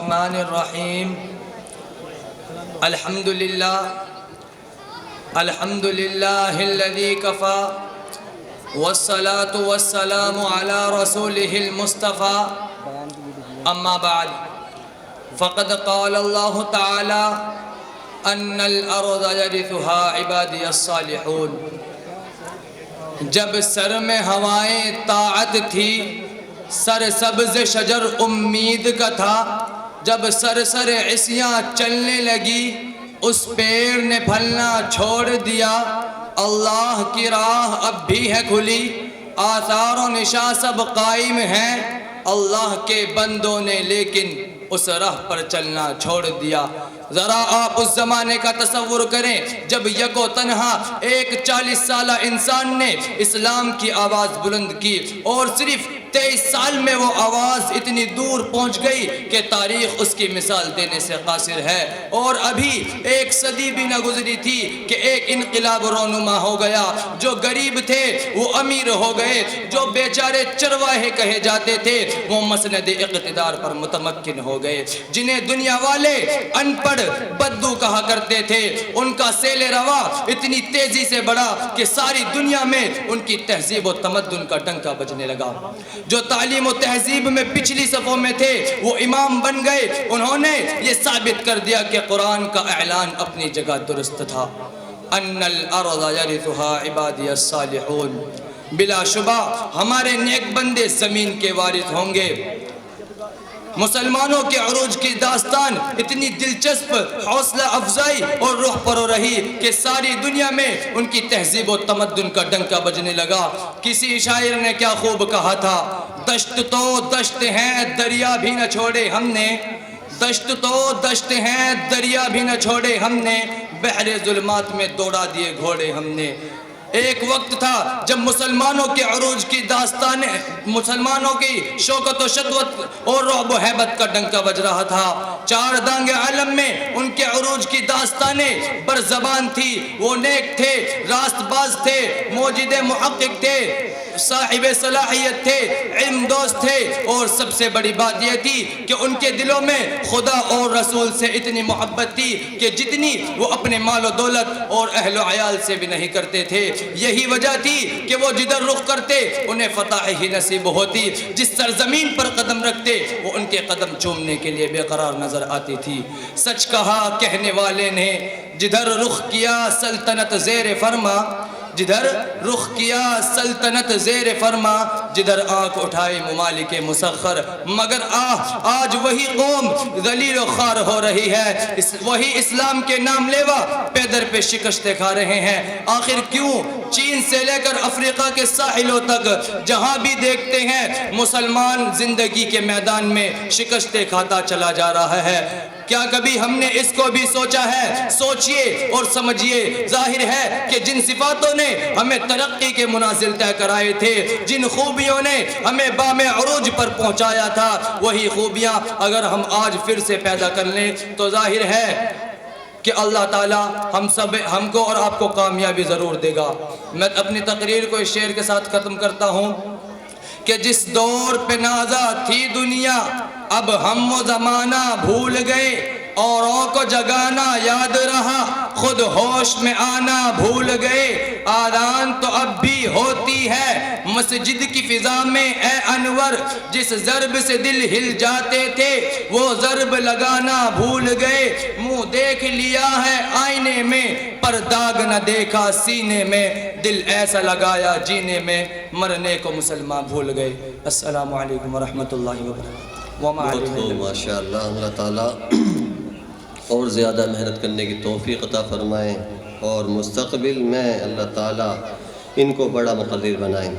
الرحمن الرحیم الحمد للہ الذی کفا والصلاة والسلام علی رسولہ المصطفى اما بعد فقد قال اللہ تعالی ان الارض یرثها عبادی الصالحون۔ جب سر میں ہوائیں طاعت تھی، سر سبز شجر امید کا تھا، جب سر عصیاں چلنے لگی، اس پیڑ نے پھلنا چھوڑ دیا۔ اللہ کی راہ اب بھی ہے کھلی، آثار و نشاں سب قائم ہیں، اللہ کے بندوں نے لیکن اس راہ پر چلنا چھوڑ دیا۔ ذرا آپ اس زمانے کا تصور کریں جب یک و تنہا ایک 40 سالہ انسان نے اسلام کی آواز بلند کی، اور صرف 23 سال میں وہ آواز اتنی دور پہنچ گئی کہ تاریخ اس کی مثال دینے سے قاصر ہے، اور ابھی ایک صدی بھی نہ گزری تھی کہ ایک انقلاب رونما ہو گیا۔ جو غریب تھے وہ امیر ہو گئے، جو بیچارے چرواہے کہے جاتے تھے وہ مسند اقتدار پر متمکن ہو گئے، جنہیں دنیا والے ان پڑھ بدو کہا کرتے تھے، ان کا سیل روا اتنی تیزی سے بڑھا کہ ساری دنیا میں ان کی تہذیب و تمدن کا ڈنکا بجنے لگا۔ جو تعلیم و تہذیب میں پچھلی صفوں میں تھے وہ امام بن گئے، انہوں نے یہ ثابت کر دیا کہ قرآن کا اعلان اپنی جگہ درست تھا، ان الارض یرثها عبادی الصالحون۔ بلا شبہ ہمارے نیک بندے زمین کے وارث ہوں گے۔ مسلمانوں کے عروج کی داستان اتنی دلچسپ، حوصلہ افزائی اور روح پرو رہی کہ ساری دنیا میں ان کی تہذیب و تمدن کا ڈنکا بجنے لگا۔ کسی شاعر نے کیا خوب کہا تھا، دشت تو دشت ہیں دریا بھی نہ چھوڑے ہم نے، دشت تو دشت ہیں دریا بھی نہ چھوڑے ہم نے، بحر ظلمات میں دوڑا دیے گھوڑے ہم نے۔ ایک وقت تھا جب مسلمانوں کے عروج کی داستانیں، مسلمانوں کی شوکت و شدوت اور رعب و حیبت کا ڈنکا بج رہا تھا۔ چار دانگ عالم میں ان کے عروج کی داستانیں بر زبان تھی۔ وہ نیک تھے، راست باز تھے، موجد محقق تھے، صاحب صلاحیت تھے، علم دوست تھے، اور سب سے بڑی بات یہ تھی کہ ان کے دلوں میں خدا اور رسول سے اتنی محبت تھی کہ جتنی وہ اپنے مال و دولت اور اہل و عیال سے بھی نہیں کرتے تھے۔ یہی وجہ تھی کہ وہ جدھر رخ کرتے انہیں فتح ہی نصیب ہوتی، جس سرزمین پر قدم رکھتے وہ ان کے قدم چومنے کے لیے بے قرار نظر آتی تھی۔ سچ کہا کہنے والے نے، جدھر رخ کیا سلطنت زیر فرما، جدھر رخ کیا سلطنت زیر فرما، جدھر آنکھ اٹھائی ممالک مسخر، مگر آج وہی قوم ذلیل و خوار ہو رہی ہے، وہی اسلام کے نام لیوا پیدر پہ شکستیں کھا رہے ہیں۔ آخر کیوں؟ چین سے لے کر افریقہ کے ساحلوں تک جہاں بھی دیکھتے ہیں مسلمان زندگی کے میدان میں شکستیں کھاتا چلا جا رہا ہے۔ کیا کبھی ہم نے اس کو بھی سوچا ہے؟ سوچئے اور سمجھئے۔ ظاہر ہے کہ جن صفاتوں نے ہمیں ترقی کے منازل طے کرائے تھے، جن خوبیوں نے ہمیں بام عروج پر پہنچایا تھا، وہی خوبیاں اگر ہم آج پھر سے پیدا کر لیں تو ظاہر ہے کہ اللہ تعالیٰ ہم کو اور آپ کو کامیابی ضرور دے گا۔ میں اپنی تقریر کو اس شعر کے ساتھ ختم کرتا ہوں کہ جس دور پہ نازا تھی دنیا اب ہم و زمانہ بھول گئے، اوروں کو جگانا یاد رہا خود ہوش میں آنا بھول گئے، آذان تو اب بھی ہوتی ہے مسجد کی فضا میں اے انور، جس ضرب سے دل ہل جاتے تھے وہ ضرب لگانا بھول گئے، منہ دیکھ لیا ہے آئینے میں پر داغ نہ دیکھا سینے میں، دل ایسا لگایا جینے میں مرنے کو مسلمان بھول گئے۔ السلام علیکم ورحمۃ اللہ وبرکاتہ۔ ماشاءاللہ، اللہ تعالیٰ اور زیادہ محنت کرنے کی توفیق عطا فرمائیں، اور مستقبل میں اللہ تعالیٰ ان کو بڑا مقرر بنائیں۔